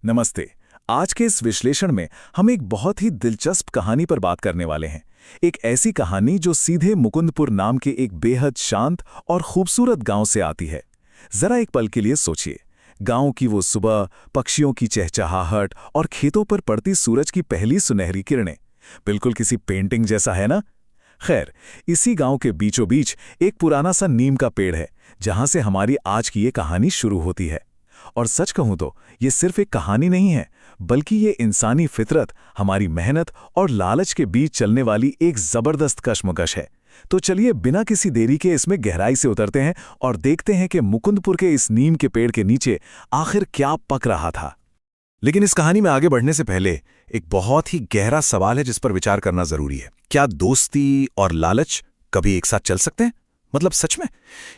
नमस्ते। आज के इस विश्लेषण में हम एक बहुत ही दिलचस्प कहानी पर बात करने वाले हैं। एक ऐसी कहानी जो सीधे मुकुंदपुर नाम के एक बेहद शांत और खूबसूरत गांव से आती है। जरा एक पल के लिए सोचिए, गांव की वो सुबह, पक्षियों की चहचहाहट और खेतों पर पड़ती सूरज की पहली सुनहरी किरणें, बिल्कुल किसी पेंटिंग जैसा है ना। खैर, इसी गांव के बीचों बीच एक पुराना सा नीम का पेड़ है, जहां से हमारी आज की ये कहानी शुरू होती है। और सच कहूं तो ये सिर्फ एक कहानी नहीं है, बल्कि ये इंसानी फितरत, हमारी मेहनत और लालच के बीच चलने वाली एक जबरदस्त कशमकश है। तो चलिए बिना किसी देरी के इसमें गहराई से उतरते हैं और देखते हैं कि मुकुंदपुर के इस नीम के पेड़ के नीचे आखिर क्या पक रहा था। लेकिन इस कहानी में आगे बढ़ने से पहले एक बहुत ही गहरा सवाल है जिस पर विचार करना जरूरी है। क्या दोस्ती और लालच कभी एक साथ चल सकते हैं? मतलब सच में?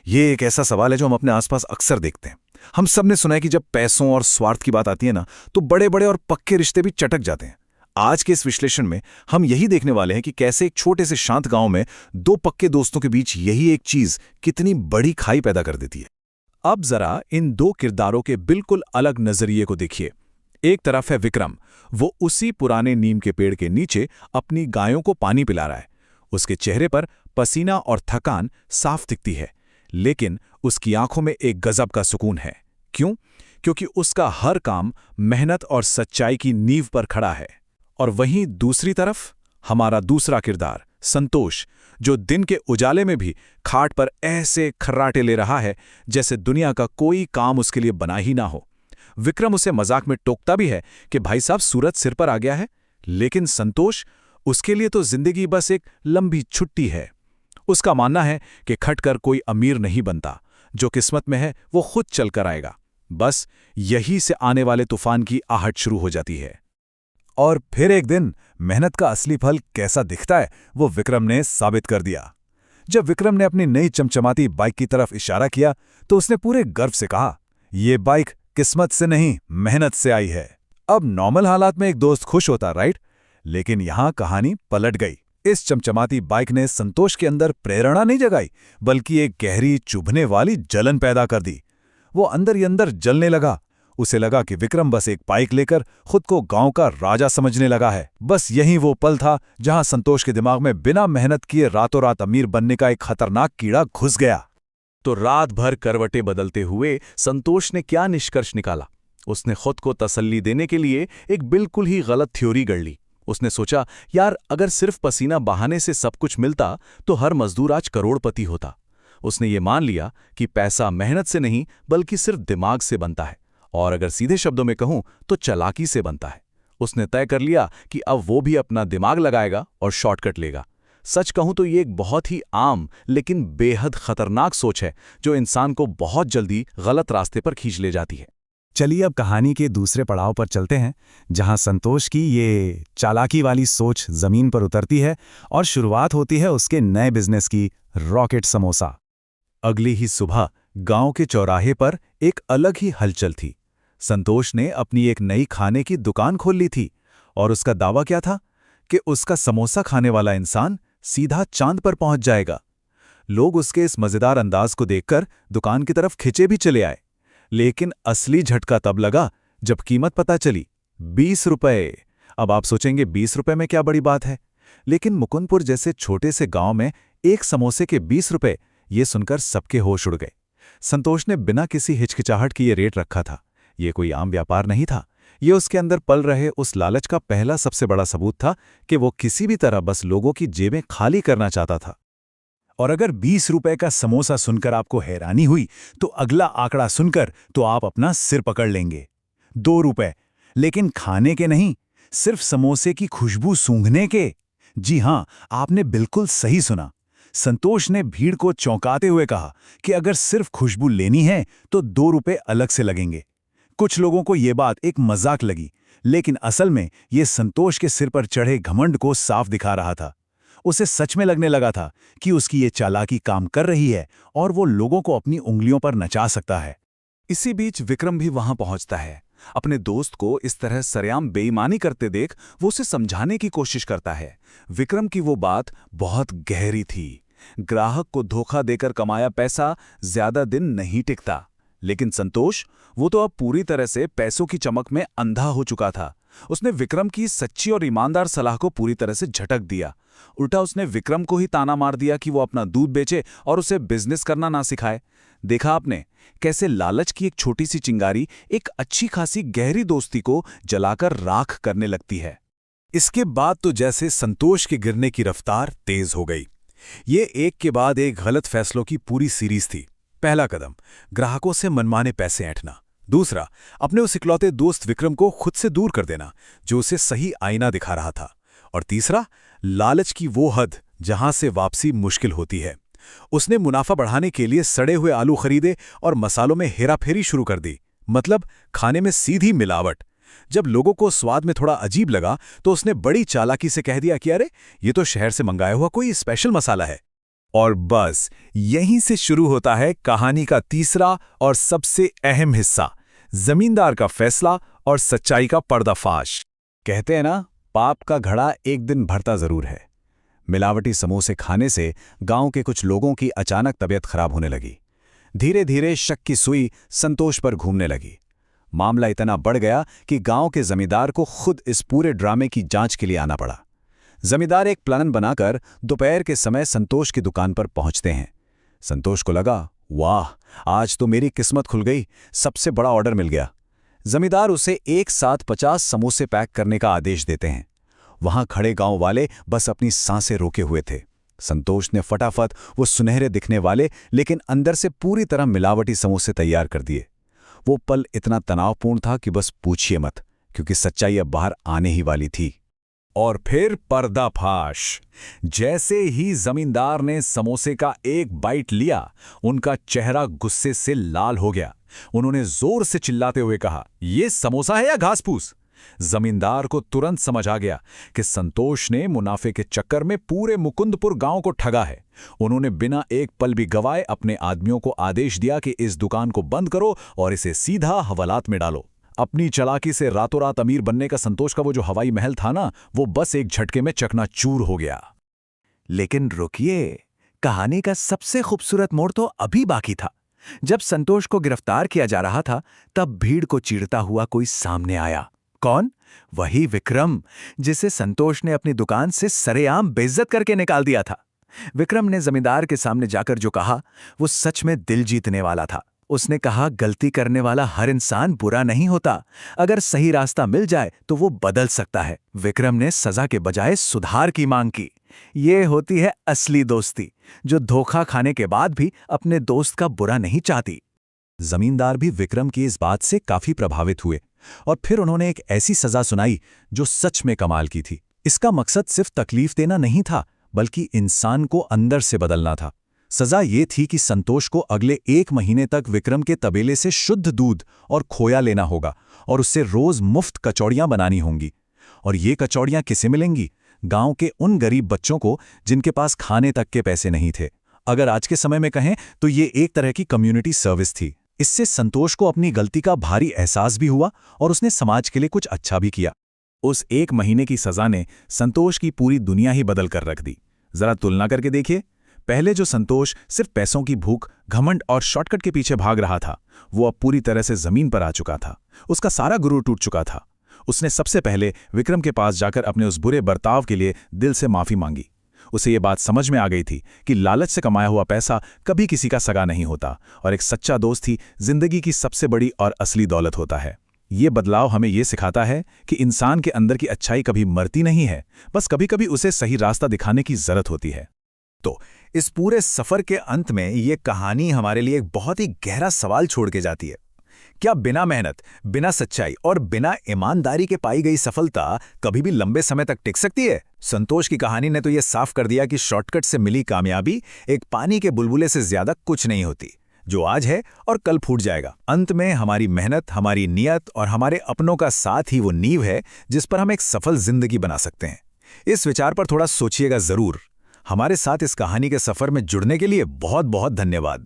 ये एक ऐसा सवाल है जो हम अपने आसपास अक्सर देखते हैं। हम सब ने सुना है कि जब पैसों और स्वार्थ की बात आती है ना, तो बड़े बड़े और पक्के रिश्ते भी चटक जाते हैं। आज के इस विश्लेषण में हम यही देखने वाले हैं कि कैसे एक छोटे से शांत गांव में दो पक्के दोस्तों के बीच यही एक चीज कितनी बड़ी खाई पैदा कर देती है। अब जरा इन दो किरदारों के बिल्कुल अलग नजरिए को देखिए। एक तरफ है विक्रम, वो उसी पुराने नीम के पेड़ के नीचे अपनी गायों को पानी पिला रहा है। उसके चेहरे पर पसीना और थकान साफ दिखती है, लेकिन उसकी आंखों में एक गजब का सुकून है। क्यों? क्योंकि उसका हर काम मेहनत और सच्चाई की नींव पर खड़ा है। और वहीं दूसरी तरफ हमारा दूसरा किरदार संतोष, जो दिन के उजाले में भी खाट पर ऐसे खर्राटे ले रहा है जैसे दुनिया का कोई काम उसके लिए बना ही ना हो। विक्रम उसे मजाक में टोकता भी है कि भाई साहब सूरज सिर पर आ गया है, लेकिन संतोष, उसके लिए तो जिंदगी बस एक लंबी छुट्टी है। उसका मानना है कि खटकर कोई अमीर नहीं बनता, जो किस्मत में है वो खुद चलकर आएगा। बस यही से आने वाले तूफान की आहट शुरू हो जाती है। और फिर एक दिन मेहनत का असली फल कैसा दिखता है वो विक्रम ने साबित कर दिया। जब विक्रम ने अपनी नई चमचमाती बाइक की तरफ इशारा किया तो उसने पूरे गर्व से कहा, ये बाइक किस्मत से नहीं मेहनत से आई है। अब नॉर्मल हालात में एक दोस्त खुश होता, राइट? लेकिन यहां कहानी पलट गई। इस चमचमाती बाइक ने संतोष के अंदर प्रेरणा नहीं जगाई, बल्कि एक गहरी चुभने वाली जलन पैदा कर दी। वो अंदर ही अंदर जलने लगा। उसे लगा कि विक्रम बस एक बाइक लेकर खुद को गांव का राजा समझने लगा है। बस यही वो पल था जहां संतोष के दिमाग में बिना मेहनत किए रातों रात अमीर बनने का एक खतरनाक कीड़ा घुस गया। तो रात भर करवटें बदलते हुए संतोष ने क्या निष्कर्ष निकाला? उसने खुद को तसल्ली देने के लिए एक बिल्कुल ही गलत थ्योरी गढ़ ली। उसने सोचा, यार अगर सिर्फ पसीना बहाने से सब कुछ मिलता तो हर मजदूर आज करोड़पति होता। उसने ये मान लिया कि पैसा मेहनत से नहीं बल्कि सिर्फ दिमाग से बनता है, और अगर सीधे शब्दों में कहूं तो चालाकी से बनता है। उसने तय कर लिया कि अब वो भी अपना दिमाग लगाएगा और शॉर्टकट लेगा। सच कहूं तो ये एक बहुत ही आम लेकिन बेहद खतरनाक सोच है जो इंसान को बहुत जल्दी गलत रास्ते पर खींच ले जाती है। चलिए अब कहानी के दूसरे पड़ाव पर चलते हैं, जहां संतोष की ये चालाकी वाली सोच जमीन पर उतरती है और शुरुआत होती है उसके नए बिजनेस की, रॉकेट समोसा। अगली ही सुबह गांव के चौराहे पर एक अलग ही हलचल थी। संतोष ने अपनी एक नई खाने की दुकान खोल ली थी, और उसका दावा क्या था कि उसका समोसा खाने वाला इंसान सीधा चांद पर पहुंच जाएगा। लोग उसके इस मजेदार अंदाज को देखकर दुकान की तरफ खिंचे भी चले आए। लेकिन असली झटका तब लगा जब कीमत पता चली, 20 रुपए। अब आप सोचेंगे 20 रुपए में क्या बड़ी बात है, लेकिन मुकुंदपुर जैसे छोटे से गांव में एक समोसे के 20 रुपए, ये सुनकर सबके होश उड़ गए। संतोष ने बिना किसी हिचकिचाहट की ये रेट रखा था। ये कोई आम व्यापार नहीं था, ये उसके अंदर पल रहे उस लालच का पहला सबसे बड़ा सबूत था कि वो किसी भी तरह बस लोगों की जेबें खाली करना चाहता था। और अगर 20 रुपए का समोसा सुनकर आपको हैरानी हुई, तो अगला आंकड़ा सुनकर तो आप अपना सिर पकड़ लेंगे। 2 रुपए, लेकिन खाने के नहीं, सिर्फ समोसे की खुशबू सूंघने के। जी हां, आपने बिल्कुल सही सुना। संतोष ने भीड़ को चौंकाते हुए कहा कि अगर सिर्फ खुशबू लेनी है तो 2 रुपए अलग से लगेंगे। कुछ लोगों को यह बात एक मजाक लगी, लेकिन असल में यह संतोष के सिर पर चढ़े घमंड को साफ दिखा रहा था। उसे सच में लगने लगा था कि उसकी ये चालाकी काम कर रही है और वो लोगों को अपनी उंगलियों पर नचा सकता है। इसी बीच विक्रम भी वहां पहुंचता है। अपने दोस्त को इस तरह सरेआम बेईमानी करते देख वो उसे समझाने की कोशिश करता है। विक्रम की वो बात बहुत गहरी थी। ग्राहक को धोखा देकर कमाया पैसा ज्यादा दिन नहीं टिकता। लेकिन संतोष, वो तो अब पूरी तरह से पैसों की चमक में अंधा हो चुका था। उसने विक्रम की सच्ची और ईमानदार सलाह को पूरी तरह से झटक दिया। उल्टा उसने विक्रम को ही ताना मार दिया कि वो अपना दूध बेचे और उसे बिजनेस करना ना सिखाए। देखा आपने कैसे लालच की एक छोटी सी चिंगारी एक अच्छी खासी गहरी दोस्ती को जलाकर राख करने लगती है। इसके बाद तो जैसे संतोष के गिरने की रफ्तार तेज हो गई। ये एक के बाद एक गलत फैसलों की पूरी सीरीज थी। पहला कदम, ग्राहकों से मनमाने पैसे ऐंठना। दूसरा, अपने उस इकलौते दोस्त विक्रम को खुद से दूर कर देना जो उसे सही आईना दिखा रहा था। और तीसरा, लालच की वो हद जहां से वापसी मुश्किल होती है। उसने मुनाफा बढ़ाने के लिए सड़े हुए आलू खरीदे और मसालों में हेराफेरी शुरू कर दी, मतलब खाने में सीधी मिलावट। जब लोगों को स्वाद में थोड़ा अजीब लगा तो उसने बड़ी चालाकी से कह दिया कि अरे, ये तो शहर से मंगाया हुआ कोई स्पेशल मसाला है। और बस यहीं से शुरू होता है कहानी का तीसरा और सबसे अहम हिस्सा, जमींदार का फैसला और सच्चाई का पर्दाफाश। कहते हैं ना, पाप का घड़ा एक दिन भरता जरूर है। मिलावटी समोसे खाने से गांव के कुछ लोगों की अचानक तबीयत खराब होने लगी। धीरे धीरे शक की सुई संतोष पर घूमने लगी। मामला इतना बढ़ गया कि गांव के जमींदार को खुद इस पूरे ड्रामे की जांच के लिए आना पड़ा। जमींदार एक प्लान बनाकर दोपहर के समय संतोष की दुकान पर पहुंचते हैं। संतोष को लगा, वाह, आज तो मेरी किस्मत खुल गई, सबसे बड़ा ऑर्डर मिल गया। जमींदार उसे एक साथ 50 समोसे पैक करने का आदेश देते हैं। वहां खड़े गांव वाले बस अपनी सांसें रोके हुए थे। संतोष ने फटाफट वो सुनहरे दिखने वाले लेकिन अंदर से पूरी तरह मिलावटी समोसे तैयार कर दिए। वो पल इतना तनावपूर्ण था कि बस पूछिए मत, क्योंकि सच्चाई अब बाहर आने ही वाली थी। और फिर पर्दाफाश। जैसे ही जमींदार ने समोसे का एक बाइट लिया, उनका चेहरा गुस्से से लाल हो गया। उन्होंने जोर से चिल्लाते हुए कहा, ये समोसा है या घास फूस? जमींदार को तुरंत समझ आ गया कि संतोष ने मुनाफे के चक्कर में पूरे मुकुंदपुर गांव को ठगा है। उन्होंने बिना एक पल भी गवाए अपने आदमियों को आदेश दिया कि इस दुकान को बंद करो और इसे सीधा हवालात में डालो। अपनी चालाकी से रातों रात अमीर बनने का संतोष का वो जो हवाई महल था ना, वो बस एक झटके में चकनाचूर हो गया। लेकिन रुकिए, कहानी का सबसे खूबसूरत मोड़ तो अभी बाकी था। जब संतोष को गिरफ्तार किया जा रहा था, तब भीड़ को चीरता हुआ कोई सामने आया। कौन? वही विक्रम, जिसे संतोष ने अपनी दुकान से सरेआम बेइज्जत करके निकाल दिया था। विक्रम ने जमींदार के सामने जाकर जो कहा, वो सच में दिल जीतने वाला था। उसने कहा, गलती करने वाला हर इंसान बुरा नहीं होता। अगर सही रास्ता मिल जाए तो वो बदल सकता है। विक्रम ने सजा के बजाय सुधार की मांग की। ये होती है असली दोस्ती, जो धोखा खाने के बाद भी अपने दोस्त का बुरा नहीं चाहती। जमींदार भी विक्रम की इस बात से काफी प्रभावित हुए और फिर उन्होंने एक ऐसी सजा सुनाई जो सच में कमाल की थी। इसका मकसद सिर्फ तकलीफ देना नहीं था, बल्कि इंसान को अंदर से बदलना था। सजा ये थी कि संतोष को अगले 1 महीने तक विक्रम के तबेले से शुद्ध दूध और खोया लेना होगा और उससे रोज मुफ्त कचौड़ियां बनानी होंगी। और ये कचौड़ियां किसे मिलेंगी? गांव के उन गरीब बच्चों को जिनके पास खाने तक के पैसे नहीं थे। अगर आज के समय में कहें तो ये एक तरह की कम्युनिटी सर्विस थी। इससे संतोष को अपनी गलती का भारी एहसास भी हुआ और उसने समाज के लिए कुछ अच्छा भी किया। उस 1 महीने की सजा ने संतोष की पूरी दुनिया ही बदल कर रख दी। जरा तुलना करके देखिए। पहले जो संतोष सिर्फ पैसों की भूख, घमंड और शॉर्टकट के पीछे भाग रहा था, वो अब पूरी तरह से जमीन पर आ चुका था। उसका सारा गुरूर टूट चुका था। उसने सबसे पहले विक्रम के पास जाकर अपने उस बुरे बर्ताव के लिए दिल से माफी मांगी। उसे ये बात समझ में आ गई थी कि लालच से कमाया हुआ पैसा कभी किसी का सगा नहीं होता और एक सच्चा दोस्त ही जिंदगी की सबसे बड़ी और असली दौलत होता है। ये बदलाव हमें ये सिखाता है कि इंसान के अंदर की अच्छाई कभी मरती नहीं है, बस कभी कभी उसे सही रास्ता दिखाने की जरूरत होती है। तो इस पूरे सफर के अंत में ये कहानी हमारे लिए एक बहुत ही गहरा सवाल छोड़ के जाती है। क्या बिना मेहनत, बिना सच्चाई और बिना ईमानदारी के पाई गई सफलता कभी भी लंबे समय तक टिक सकती है? संतोष की कहानी ने तो यह साफ कर दिया कि शॉर्टकट से मिली कामयाबी एक पानी के बुलबुले से ज्यादा कुछ नहीं होती, जो आज है और कल फूट जाएगा। अंत में हमारी मेहनत, हमारी नियत और हमारे अपनों का साथ ही वो नींव है जिस पर हम एक सफल जिंदगी बना सकते हैं। इस विचार पर थोड़ा सोचिएगा जरूर। हमारे साथ इस कहानी के सफर में जुड़ने के लिए बहुत बहुत धन्यवाद।